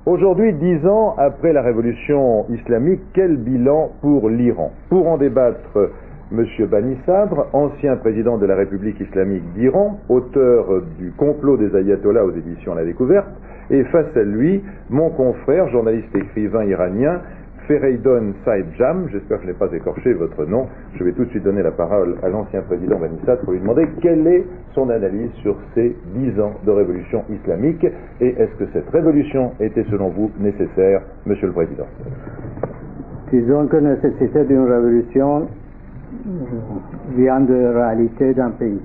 Aujourd'hui, 10 ans après la révolution islamique, quel bilan pour l'Iran? Pour en débattre, M. Bani Sadr, ancien président de la République islamique d'Iran, auteur du complot des ayatollahs aux éditions La Découverte, et face à lui, mon confrère, journaliste et écrivain iranien, Fereydon Saebjam, j'espère que je n'ai pas écorché votre nom. Je vais tout de suite donner la parole à l'ancien président Bani Sadr pour lui demander quelle est son analyse sur ces 10 ans de révolution islamique et est-ce que cette révolution était selon vous nécessaire, Monsieur le Président? Disons que la nécessité d'une révolution vient de la réalité d'un pays.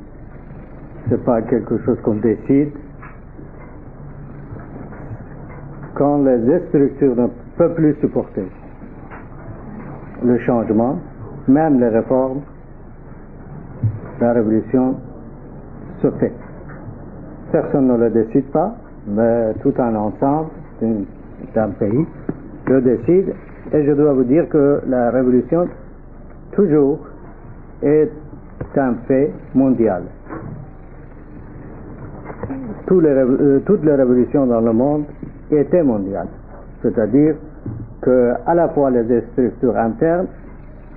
Ce n'est pas quelque chose qu'on décide. Quand les structures ne peuvent plus supporter le changement, même les réformes, la révolution se fait. Personne ne le décide pas, mais tout un ensemble d'un pays le décide. Et je dois vous dire que la révolution, toujours, est un fait mondial. Toutes les révolutions dans le monde étaient mondiales. C'est-à-dire que à la fois les structures internes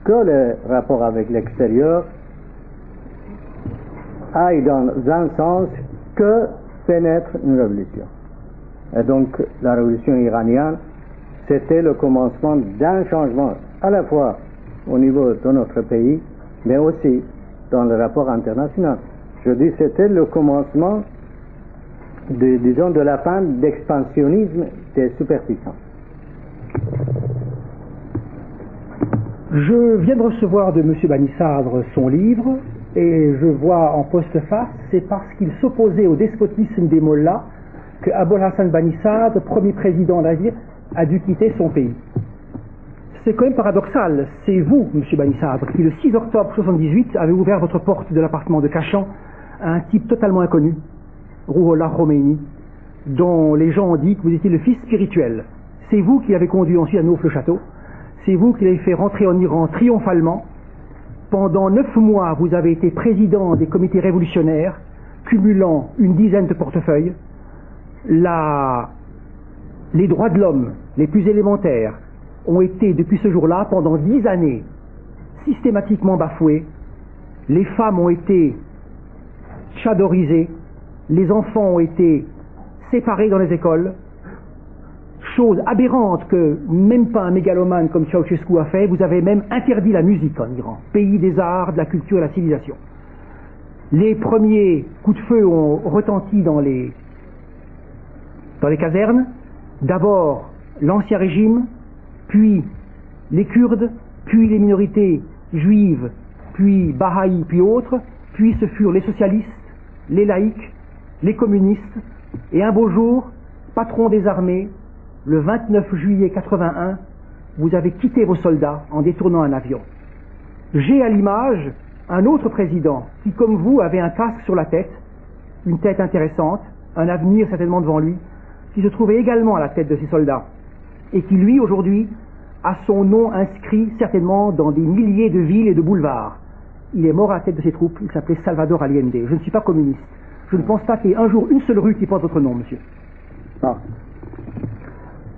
que les rapports avec l'extérieur aillent dans un sens que pénètre une révolution. Et donc la révolution iranienne, c'était le commencement d'un changement à la fois au niveau de notre pays, mais aussi dans le rapport international. Je dis c'était le commencement de la fin d'expansionnisme des superpuissances. Je viens de recevoir de M. Bani Sadr son livre et je vois en postface, c'est parce qu'il s'opposait au despotisme des mollahs que Abul Hassan Bani Sadr, premier président d'Azir, a dû quitter son pays. C'est quand même paradoxal, c'est vous, M. Bani Sadr, qui le 6 octobre 1978 avez ouvert votre porte de l'appartement de Cachan à un type totalement inconnu, Rouhollah Khomeini, dont les gens ont dit que vous étiez le fils spirituel. C'est vous qui l'avez conduit ensuite à Nauf-le-Château. C'est vous qui l'avez fait rentrer en Iran triomphalement. Pendant 9 mois, vous avez été président des comités révolutionnaires, cumulant une dizaine de portefeuilles. Les droits de l'homme, les plus élémentaires, ont été, depuis ce jour-là, pendant 10 années, systématiquement bafoués. Les femmes ont été chadorisées. Les enfants ont été séparés dans les écoles. Chose aberrante que même pas un mégalomane comme Ceausescu a fait. Vous avez même interdit la musique en Iran, pays des arts, de la culture et de la civilisation. Les premiers coups de feu ont retenti dans les casernes. D'abord l'ancien régime, puis les Kurdes, puis les minorités juives, puis Bahaïs, puis autres, puis ce furent les socialistes, les laïcs, les communistes, et un beau jour, patron des armées, le 29 juillet 81, vous avez quitté vos soldats en détournant un avion. J'ai à l'image un autre président qui, comme vous, avait un casque sur la tête, une tête intéressante, un avenir certainement devant lui, qui se trouvait également à la tête de ses soldats, et qui, lui, aujourd'hui, a son nom inscrit certainement dans des milliers de villes et de boulevards. Il est mort à la tête de ses troupes, il s'appelait Salvador Allende. Je ne suis pas communiste. Je ne pense pas qu'il y ait un jour une seule rue qui porte votre nom, monsieur. Ah.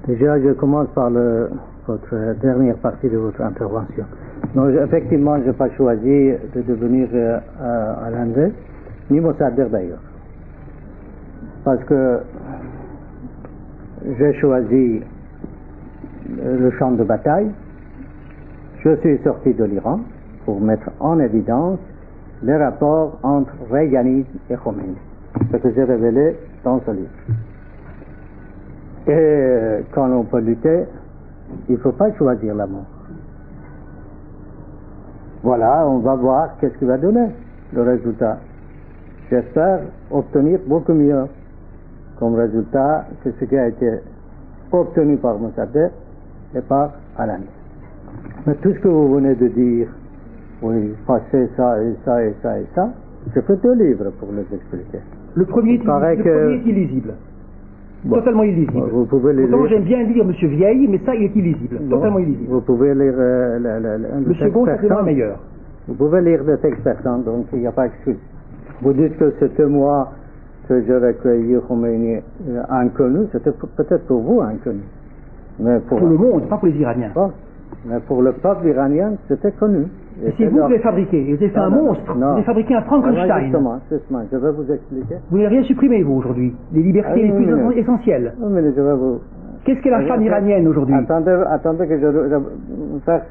Déjà, je commence par votre dernière partie de votre intervention. Donc, effectivement, je n'ai pas choisi de devenir hollandais, ni Mossadegh d'ailleurs. Parce que j'ai choisi le champ de bataille. Je suis sorti de l'Iran pour mettre en évidence les rapports entre Reaganisme et Khomeini, ce que j'ai révélé dans ce livre. Et quand on peut lutter, il ne faut pas choisir la mort. Voilà, on va voir qu'est-ce qu'il va donner, le résultat. J'espère obtenir beaucoup mieux comme résultat que ce qui a été obtenu par Mossadegh et par Allende. Mais tout ce que vous venez de dire, oui, passez ça et ça et ça et ça, je fais 2 livres pour les expliquer. Le premier est illisible. Bon. Totalement illisible. Vous pouvez lire. Pourtant, j'aime bien lire Monsieur Vieille, mais ça, il est illisible. Bon. Totalement illisible. Vous pouvez lire le second, c'est vraiment meilleur. Vous pouvez lire le texte pertinent, donc il n'y a pas d'excuse. Vous dites que c'était moi que je recueillis Khomeini inconnu, c'était peut-être pour vous inconnu. Mais Pour le monde, pas pour les Iraniens. Bon, mais pour le peuple iranien, c'était connu. Et c'est vous qui l'avez fabriqué. Vous avez fait un monstre. Vous avez fabriqué un Frankenstein. Justement, je vais vous expliquer. Vous n'avez rien supprimé, vous, aujourd'hui. Les libertés les plus essentielles. Non, mais je vais vous... Qu'est-ce qu'est la femme iranienne aujourd'hui? Attendez que je vous fasse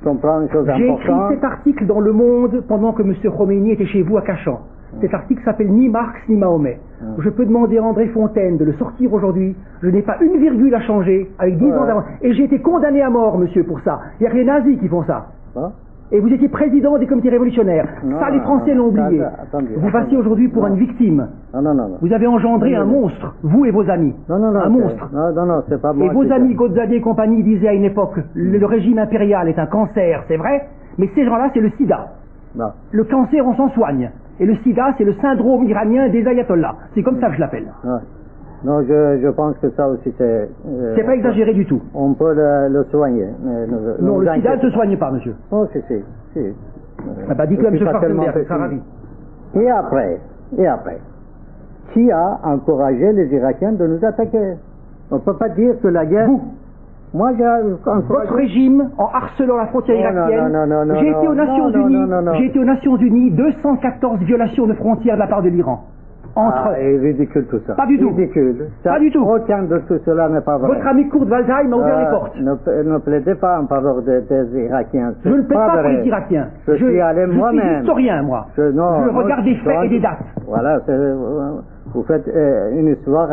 comprendre une chose J'ai importante. écrit cet article dans Le Monde pendant que M. Khomeini était chez vous à Cachan. Cet article s'appelle Ni Marx ni Mahomet. Je peux demander à André Fontaine de le sortir aujourd'hui. Je n'ai pas une virgule à changer avec 10 ans d'avance. Et j'ai été condamné à mort, monsieur, pour ça. Il n'y a que les nazis qui font ça. Hein? Et vous étiez président des comités révolutionnaires. Ça, les Français l'ont oublié. Vous passez aujourd'hui pour une victime. Non. Vous avez engendré un monstre, vous et vos amis. Un monstre. Non, c'est pas moi. Et vos amis Gozadi et compagnie disaient à une époque, le régime impérial est un cancer, c'est vrai, mais ces gens-là, c'est le sida. Non. Le cancer, on s'en soigne. Et le sida, c'est le syndrome iranien des ayatollahs. C'est comme ça que je l'appelle. Non, je pense que ça aussi c'est... C'est pas exagéré du tout. On peut le soigner. Non, le sida ne se soigne pas, monsieur. Oh, si. Ah bah, dites-le à M. Schwarzenberg, il sera ravi. Et après, qui a encouragé les Irakiens de nous attaquer? On ne peut pas dire que la guerre... Vous. Moi, j'ai encouragé... Votre régime, en harcelant la frontière irakienne, non, j'ai été aux Nations Unies, j'ai été aux Nations Unies, 214 violations de frontières de la part de l'Iran. C'est ridicule tout ça. Pas du tout. Ridicule. Pas du tout. Aucun de tout cela n'est pas vrai. Votre ami Kurt Waldheim m'a ouvert les portes. Ne plaidez pas en faveur des Irakiens. Je ne plaide pas pour les Irakiens. Je suis allé moi-même. Je suis historien, moi. Je regarde des faits et des dates. Voilà, vous faites une histoire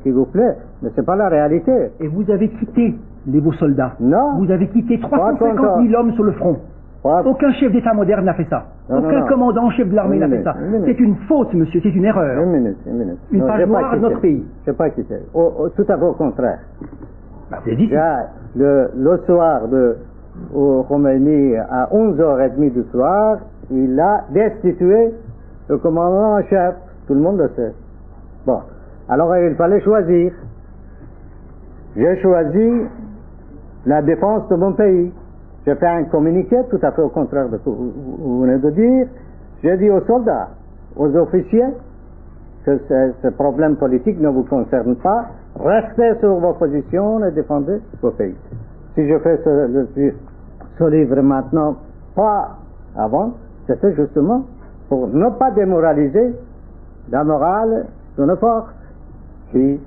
qui vous plaît, mais c'est pas la réalité. Et vous avez quitté vos soldats. Non. Vous avez quitté 350 000 hommes sur le front. Aucun chef d'État moderne n'a fait ça. Aucun commandant en chef de l'armée n'a fait ça. C'est une faute, monsieur, c'est une erreur. Une minute. Une page noire de notre pays. Je n'ai pas quitté. Tout à fait au contraire. C'est difficile. Le soir au Khomeini, à 11h30 du soir, il a destitué le commandant en chef. Tout le monde le sait. Bon. Alors il fallait choisir. J'ai choisi la défense de mon pays. J'ai fait un communiqué tout à fait au contraire de ce que vous venez de dire. J'ai dit aux soldats, aux officiers, que ce problème politique ne vous concerne pas. Restez sur vos positions et défendez vos pays. Si je fais ce livre maintenant, pas avant, c'était justement pour ne pas démoraliser la morale de nos forces qui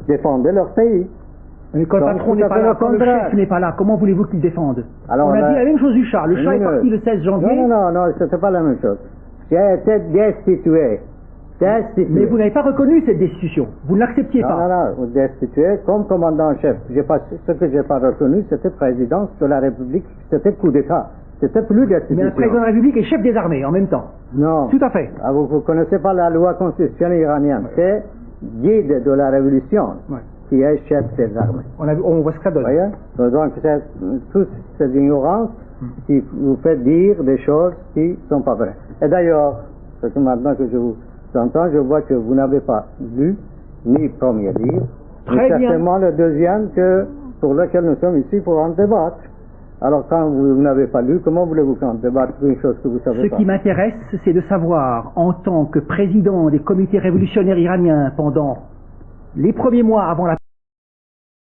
défendaient leur pays. Mais quand le patron n'est pas là, quand le chef n'est pas là, comment voulez-vous qu'il défende? Alors, on a dit la même chose du chat. Le chat est parti le 16 janvier. Non, c'était pas la même chose. J'ai été destitué. Mais vous n'avez pas reconnu cette destitution. Vous ne l'acceptiez pas. Non, destitué comme commandant en chef. Ce que j'ai pas reconnu, c'était présidence de la République. C'était coup d'État. C'était plus destitution. Mais le président de la République est chef des armées en même temps. Non. Tout à fait. Vous ne connaissez pas la loi constitutionnelle iranienne. C'est guide de la révolution. Ouais. Qui est chef des armées. On voit ce que ça donne. Voyez? Donc, c'est toute cette ignorance qui vous fait dire des choses qui ne sont pas vraies. Et d'ailleurs, maintenant que je vous entends, je vois que vous n'avez pas lu ni le premier livre, ni certainement le deuxième pour lequel nous sommes ici pour en débattre. Alors, quand vous n'avez pas lu, comment voulez-vous qu'on débatte une chose que vous savez pas? Ce qui m'intéresse, c'est de savoir, en tant que président des comités révolutionnaires iraniens pendant les premiers mois avant la